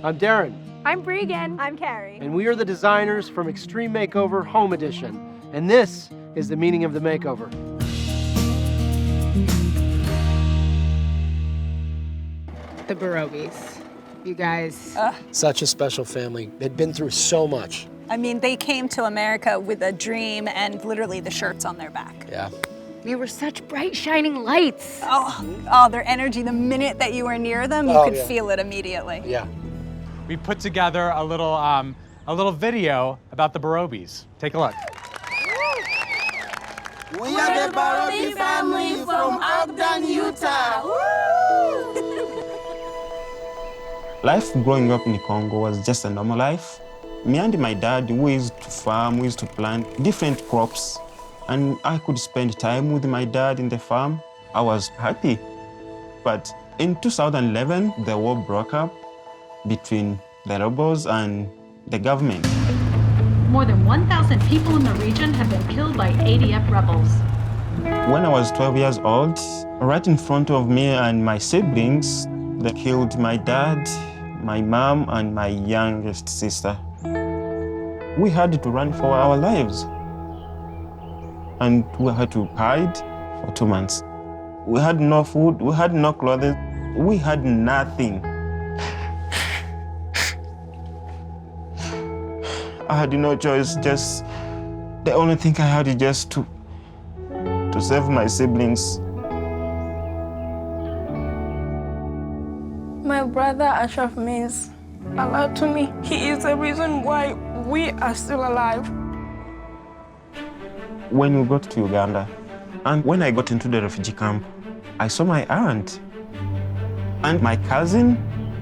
I'm Darren. I'm Bregan. I'm Carrie. And we are the designers from Extreme Makeover Home Edition. And this is the meaning of the makeover. The Barobis. You guys. Such a special family. They'd been through so much. I mean, they came to America with a dream and literally the shirts on their back. Yeah. They were such bright, shining lights. Oh, their energy, the minute that you were near them, you could feel it immediately. Yeah. We put together a little video about the Barobis. Take a look. We are the Barobi family from Ogden, Utah. Life growing up in the Congo was just a normal life. Me and my dad, we used to farm, we used to plant different crops, and I could spend time with my dad in the farm. I was happy. But in 2011, the war broke up between the rebels and the government. More than 1,000 people in the region have been killed by ADF rebels. When I was 12 years old, right in front of me and my siblings, they killed my dad, my mom, and my youngest sister. We had to run for our lives. And we had to hide for 2 months. We had no food, we had no clothes, we had nothing. I had no choice, just the only thing I had is just to save my siblings. My brother Ashraf means a lot to me. He is the reason why we are still alive. When we got to Uganda, and when I got into the refugee camp, I saw my aunt. And my cousin,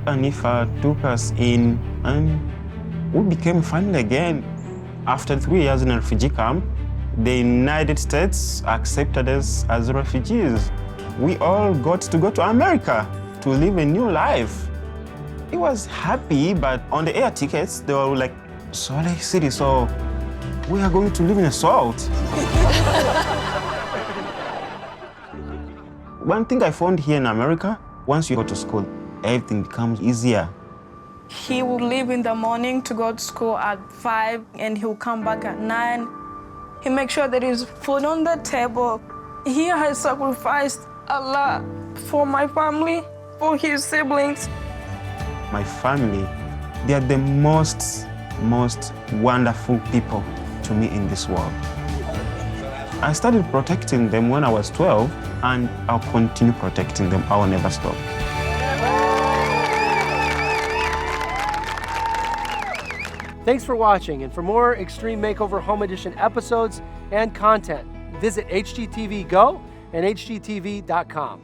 ANIFAH, took us in, and we became family again. After 3 years in a refugee camp, the United States accepted us as refugees. We all got to go to America to live a new life. It was happy, but on the air tickets, they were like, Salt Lake City, so we are going to live in a salt. One thing I found here in America, once you go to school, everything becomes easier. He would leave in the morning to go to school at 5 and he'll come back at 9. He makes sure there is food on the table. He has sacrificed a lot for my family, for his siblings. My family, they are the most wonderful people to me in this world. I started protecting them when I was 12, and I'll continue protecting them. I will never stop. Thanks for watching, and for more Extreme Makeover Home Edition episodes and content, visit HGTV Go and HGTV.com.